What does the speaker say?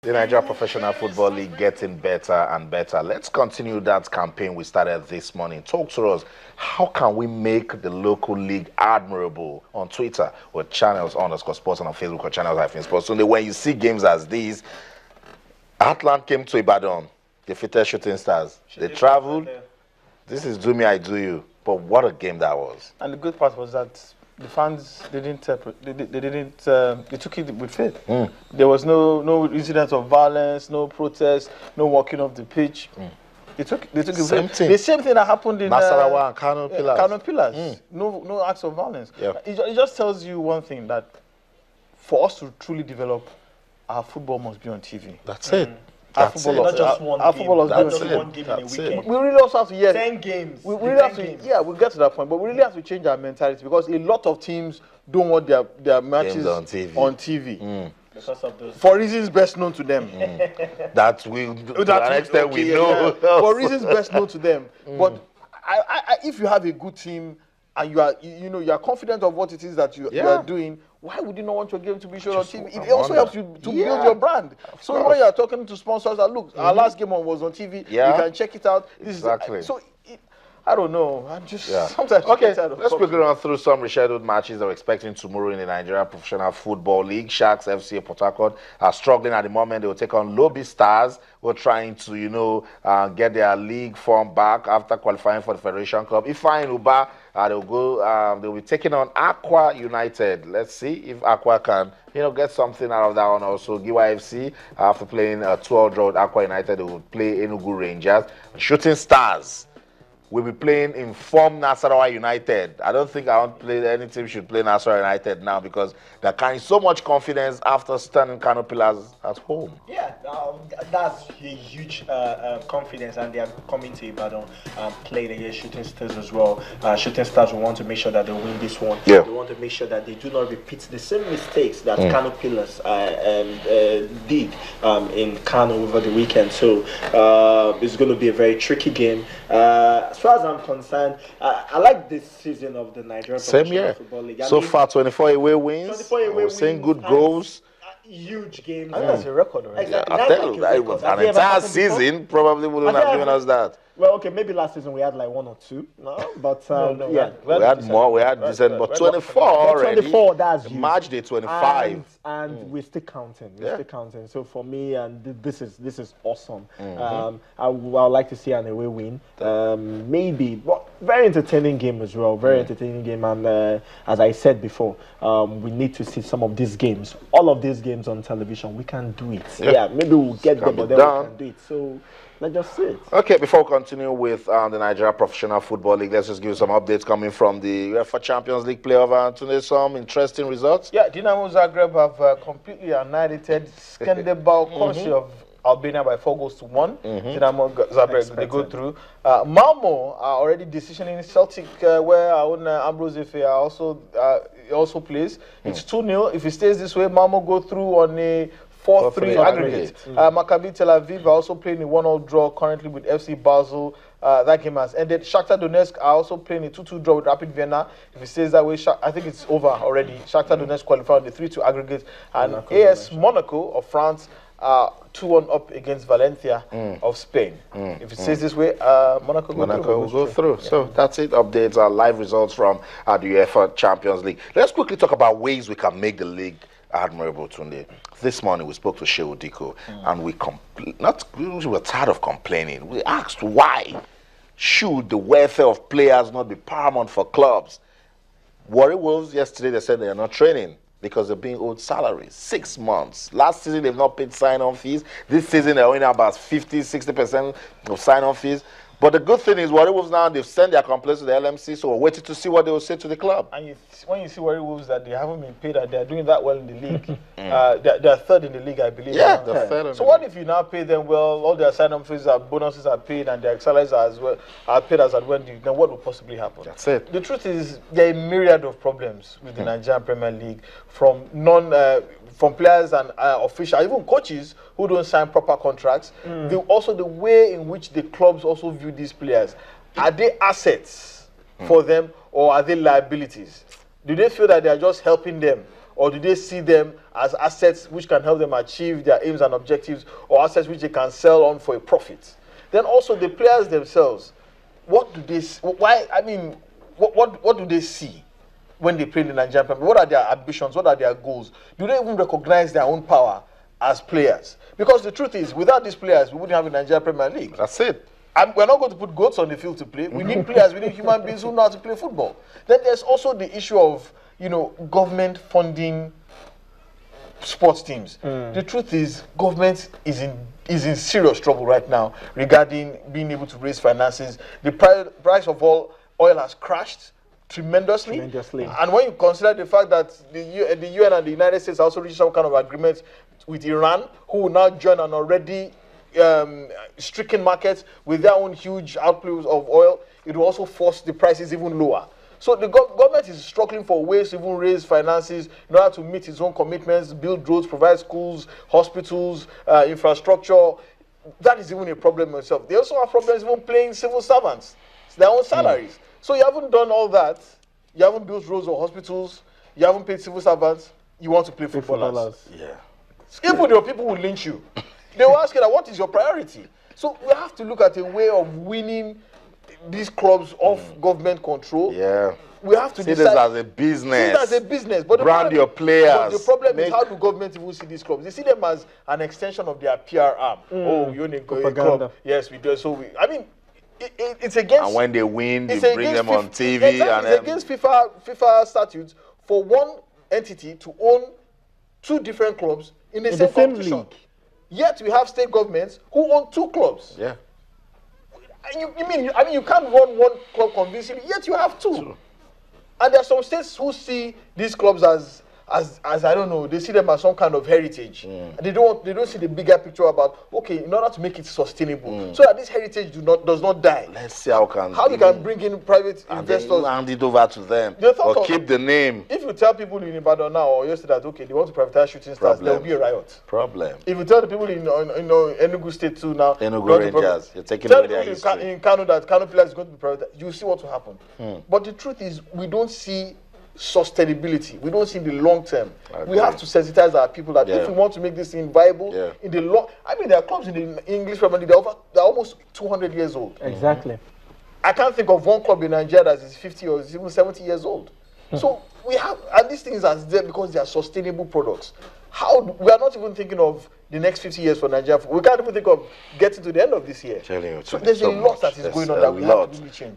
The Nigerian Professional Football League getting better and better. Let's continue that campaign we started this morning. Talk to us. How can we make the local league admirable? On Twitter with channels_sports and on Facebook or channels-sports. So when you see games as these, Atlant came to Ibadan, defeated Shooting Stars. They traveled. This is do me, I do you. But what a game that was. And the good part was that the fans they took it with faith. There was no incidents of violence, no protest, no walking off the pitch. They took it. Same thing. The same thing that happened in Nasarawa and Kano Pillars. Kano Pillars. No acts of violence. Yep. It just tells you one thing, that for us to truly develop, our football must be on TV. That's it. Our football, not just one game. Not just one game in a weekend. We really also have to 10 games. We really have to. Yeah, we'll get to that point, but we really have to change our mentality, because a lot of teams don't want their matches on TV. On TV. Because of those. For reasons best known to them. That we, to an extent, we know. For reasons best known to them. But if you have a good team and you are confident of what it is that you are doing, why would you not want your game to be shown on TV? It also helps you to build your brand. So when you are talking to sponsors that, look, our last game was on TV, you can check it out. Exactly. I don't know. I'm just sometimes. Okay, let's quickly run through some rescheduled matches that we're expecting tomorrow in the Nigerian Professional Football League. Sharks FC Port Harcourt are struggling at the moment. They will take on Lobby Stars, who are trying to, get their league form back after qualifying for the Federation Cup. Ifeanyi Uba, they'll be taking on Aqua United. Let's see if Aqua can, get something out of that one. Also, Giwa FC, after playing a 2-draw with Aqua United, they will play Enugu Rangers. Shooting Stars will be playing in form Nasarawa United. I don't think any team should play Nasarawa United now, because they're carrying so much confidence after standing Kano Pillars at home. Yeah, that's a huge confidence, and they are coming to Ibadan and playing against Shooting Stars as well. Shooting Stars will want to make sure that they win this one. Yeah. They want to make sure that they do not repeat the same mistakes that Kano Pillars did in Kano over the weekend. So it's going to be a very tricky game. As far as I'm concerned, I like this season of the Nigerian Professional Football League. So far, 24 away wins. 24 away wins. Saying good goals. Huge games. I think that's a record already. Exactly. I tell you, an entire season probably wouldn't have given us that. Well, okay, maybe last season we had like 1 or 2, but yeah. We had more, we had decent, but 24 already. 24, that's huge. Match day 25. And we're still counting. We're still counting. So for me, and this is awesome. I would like to see an away win. Maybe, but very entertaining game as well. Very entertaining game. And as I said before, we need to see some of these games, all of these games on television. We can do it. Yeah, maybe we'll get there, but then we can do it. So let's just see it. Okay, before we continue with the Nigeria Professional Football League, let's just give you some updates coming from the UEFA Champions League playoff. Today, some interesting results. Yeah, Dinamo Zagreb have completely annihilated Skendebal Koshi of Albania by 4-1. Dinamo Zagreb, they go through. Malmo are already decisioning Celtic, where our own Ambrose Efe also plays. It's 2-0. If it stays this way, Malmo go through on a 4-3 aggregate. Maccabi Tel Aviv are also playing a 1-1 draw currently with FC Basel. That game has ended. Shakhtar Donetsk are also playing a 2-2 draw with Rapid Vienna. If it stays that way, I think it's over already. Shakhtar Donetsk qualified on the 3-2 aggregate. And AS Monaco of France are 2-1 up against Valencia of Spain. If it stays this way, Monaco will go through. Yeah. So that's it. Updates are live results from the UEFA Champions League. Let's quickly talk about ways we can make the league admirable today. This morning we spoke to Shehu Diko, and we were tired of complaining. We asked, why should the welfare of players not be paramount for clubs? Warri Wolves yesterday, they said they are not training because they're being owed salaries. 6 months. Last season they've not paid sign-on fees. This season they're owing about 50-60% of sign-on fees. But the good thing is, Warri Wolves now, they've sent their complaints to the LMC, so we're waiting to see what they will say to the club. And when you see Warri Wolves that they haven't been paid and they're doing that well in the league, they're third in the league, I believe. Yeah, they're third. So what if you now pay them well, all their sign-on fees, bonuses are paid, and their salaries are paid as at when due, then what will possibly happen? That's it. The truth is, there are a myriad of problems with the Nigerian Premier League, from players and officials, even coaches who don't sign proper contracts. Also the way in which the clubs also view these players. Are they assets for them, or are they liabilities? Do they feel that they are just helping them, or do they see them as assets which can help them achieve their aims and objectives, or assets which they can sell on for a profit? Then also the players themselves, what do they? Why? I mean, what do they see when they play in the Nigerian Premier League? What are their ambitions? What are their goals? Do they even recognize their own power as players? Because the truth is, without these players, we wouldn't have a Nigerian Premier League. That's it. And we're not going to put goats on the field to play. We need players, we need human beings who know how to play football. Then there's also the issue of, government funding sports teams. The truth is, government is in serious trouble right now regarding being able to raise finances. The price of oil has crashed tremendously. And when you consider the fact that the UN and the United States also reached some kind of agreement with Iran, who will now join an already stricken market with their own huge outflows of oil, it will also force the prices even lower. So the government is struggling for ways to even raise finances in order to meet its own commitments, build roads, provide schools, hospitals, infrastructure. That is even a problem itself. They also have problems even paying civil servants their own salaries. So you haven't done all that. You haven't built roads or hospitals. You haven't paid civil servants. You want to play footballers. Yeah. Even your people will lynch you. They will ask you that, what is your priority? So we have to look at a way of winning these clubs off government control. Yeah. We have to see this as a business. See this as a business. But brand your players. But the problem is, how do government even see these clubs? They see them as an extension of their PR arm. Oh, you own a club. Yes, we do. So it's against. And when they win, they bring them on TV. Exactly, and it's against FIFA statutes for one entity to own two different clubs in the same competition. League. Yet we have state governments who own two clubs. Yeah. You can't run one club convincingly, yet you have two. True. And there are some states who see these clubs as I don't know, they see them as some kind of heritage. And they don't see the bigger picture about, okay, in order to make it sustainable, so that this heritage does not die. Let's see how we can bring in private investors, hand it over to them, or keep the name. If you tell people in Ibadan now or yesterday that, okay, they want to privatize shooting stars, there will be a riot. Problem. If you tell the people in Enugu State too now, Enugu Rangers, you're taking away their history. In Kano that Kano players is going to be privatized, you see what will happen. But the truth is, we don't see sustainability. We don't see the long term. We have to sensitize our people that if we want to make this thing viable in the long, there are clubs in the English Premier League, they're almost 200 years old. Exactly. I can't think of one club in Nigeria that is 50 or even 70 years old. So we have, and these things are there because they are sustainable products. We are not even thinking of the next 50 years for Nigeria. We can't even think of getting to the end of this year. So there's a lot that is going on that we have to really change.